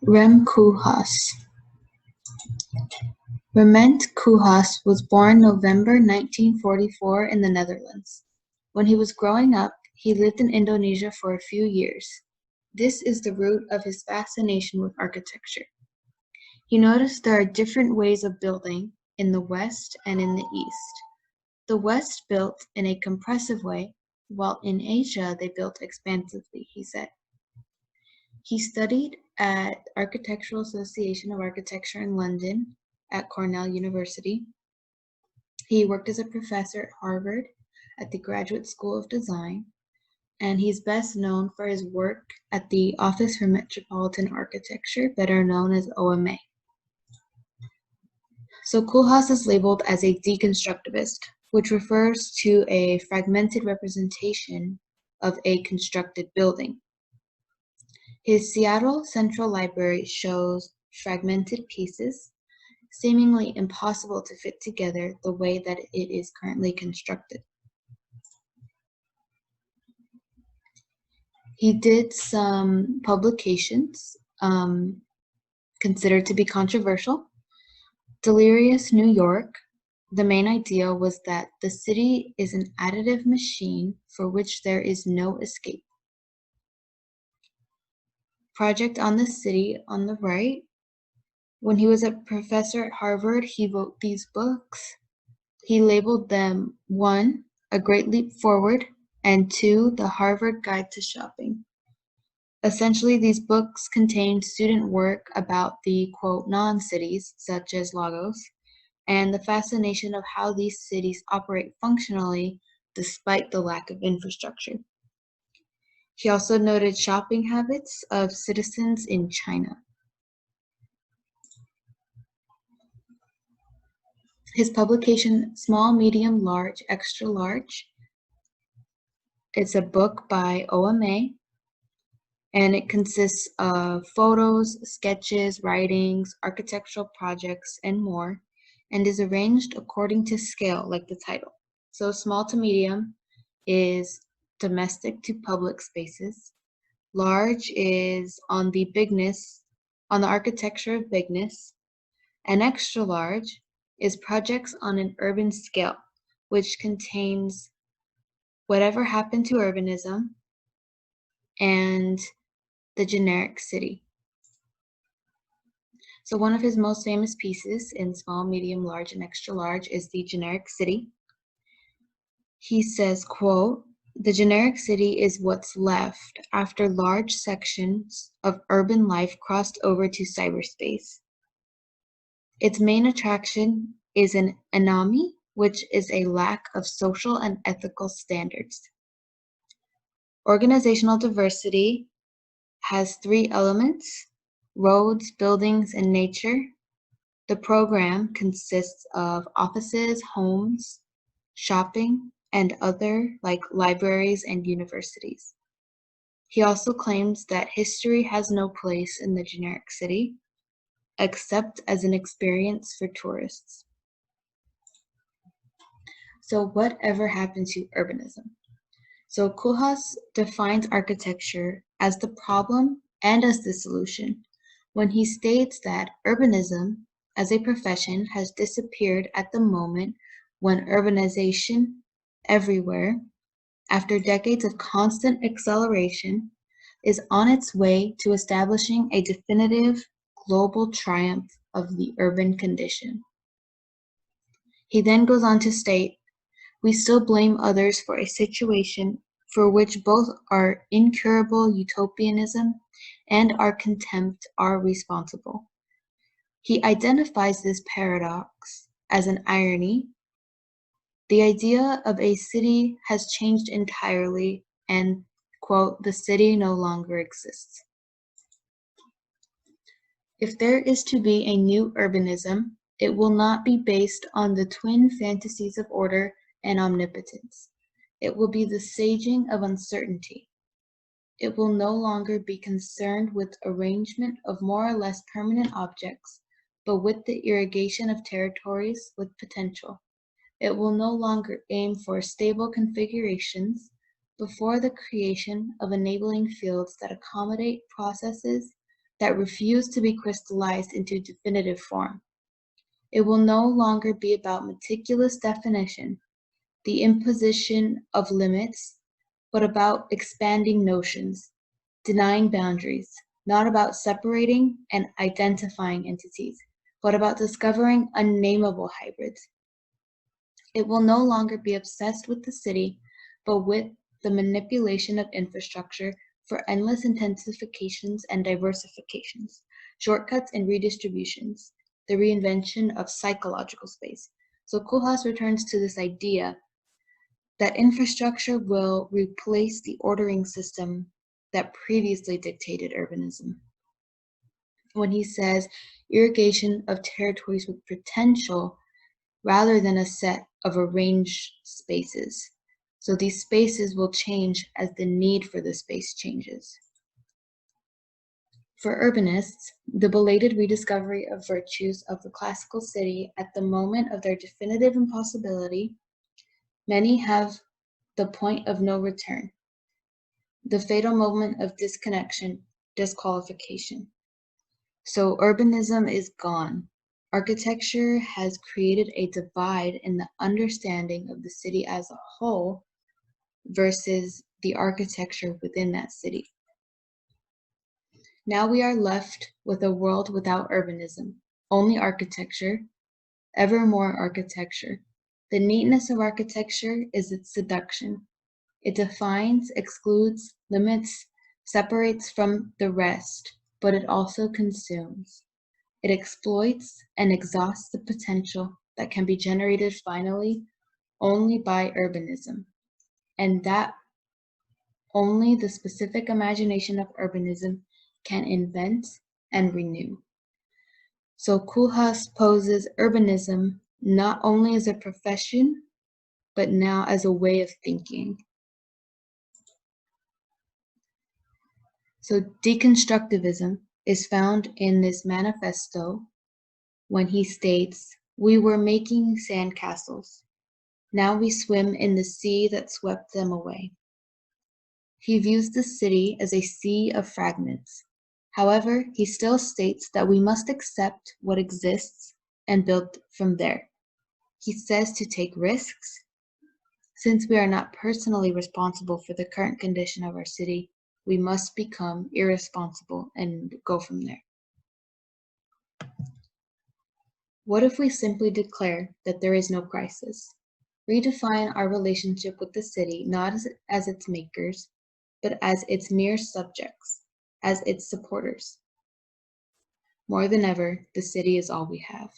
Rem Koolhaas. Rement Koolhaas was born November 1944 in the Netherlands. When he was growing up, he lived in Indonesia for a few years. This is the root of his fascination with architecture. He noticed there are different ways of building in the West and in the East. The West built in a compressive way, while in Asia they built expansively, he said. He studied at Architectural Association of Architecture in London at Cornell University. He worked as a professor at Harvard at the Graduate School of Design, and he's best known for his work at the Office for Metropolitan Architecture, better known as OMA. So Koolhaas is labeled as a deconstructivist, which refers to a fragmented representation of a constructed building. His Seattle Central Library shows fragmented pieces, seemingly impossible to fit together the way that it is currently constructed. He did some publications considered to be controversial. Delirious New York, the main idea was that the city is an additive machine for which there is no escape. Project on the City on the right. When he was a professor at Harvard, he wrote these books. He labeled them 1, A Great Leap Forward, and 2, The Harvard Guide to Shopping. Essentially, these books contained student work about the, quote, non-cities, such as Lagos, and the fascination of how these cities operate functionally despite the lack of infrastructure. He also noted shopping habits of citizens in China. His publication, Small, Medium, Large, Extra Large, it's a book by OMA, and it consists of photos, sketches, writings, architectural projects, and more, and is arranged according to scale, like the title. So small to medium is domestic to public spaces. Large is on the architecture of bigness. And extra large is projects on an urban scale, which contains whatever happened to urbanism and the generic city. So one of his most famous pieces in small, medium, large, and extra large is the generic city. He says, quote, "The generic city is what's left after large sections of urban life crossed over to cyberspace. Its main attraction is an anomie, which is a lack of social and ethical standards. Organizational diversity has 3 elements: roads, buildings, and nature. The program consists of offices, homes, shopping, and other like libraries and universities. He also claims that history has no place in the generic city, except as an experience for tourists." So whatever happened to urbanism? So Koolhaas defines architecture as the problem and as the solution when he states that urbanism as a profession has disappeared at the moment when urbanization everywhere, after decades of constant acceleration, is on its way to establishing a definitive global triumph of the urban condition. He then goes on to state, "We still blame others for a situation for which both our incurable utopianism and our contempt are responsible." He identifies this paradox as an irony. The idea of a city has changed entirely and, quote, "the city no longer exists." If there is to be a new urbanism, it will not be based on the twin fantasies of order and omnipotence. It will be the saging of uncertainty. It will no longer be concerned with arrangement of more or less permanent objects, but with the irrigation of territories with potential. It will no longer aim for stable configurations before the creation of enabling fields that accommodate processes that refuse to be crystallized into definitive form. It will no longer be about meticulous definition, the imposition of limits, but about expanding notions, denying boundaries, not about separating and identifying entities, but about discovering unnameable hybrids. It will no longer be obsessed with the city, but with the manipulation of infrastructure for endless intensifications and diversifications, shortcuts and redistributions, the reinvention of psychological space. So Koolhaas returns to this idea that infrastructure will replace the ordering system that previously dictated urbanism. When he says irrigation of territories with potential rather than a set of arranged spaces. So these spaces will change as the need for the space changes. For urbanists, the belated rediscovery of virtues of the classical city at the moment of their definitive impossibility, many have the point of no return, the fatal moment of disconnection, disqualification. So urbanism is gone. Architecture has created a divide in the understanding of the city as a whole versus the architecture within that city. Now we are left with a world without urbanism, only architecture, ever more architecture. The neatness of architecture is its seduction. It defines, excludes, limits, separates from the rest, but it also consumes. It exploits and exhausts the potential that can be generated finally only by urbanism, and that only the specific imagination of urbanism can invent and renew. So Koolhaas poses urbanism not only as a profession, but now as a way of thinking. So deconstructivism is found in this manifesto when he states, "We were making sandcastles. Now we swim in the sea that swept them away." He views the city as a sea of fragments. However, he still states that we must accept what exists and build from there. He says to take risks. Since we are not personally responsible for the current condition of our city, we must become irresponsible and go from there. What if we simply declare that there is no crisis? Redefine our relationship with the city not as its makers, but as its mere subjects, as its supporters. More than ever, the city is all we have.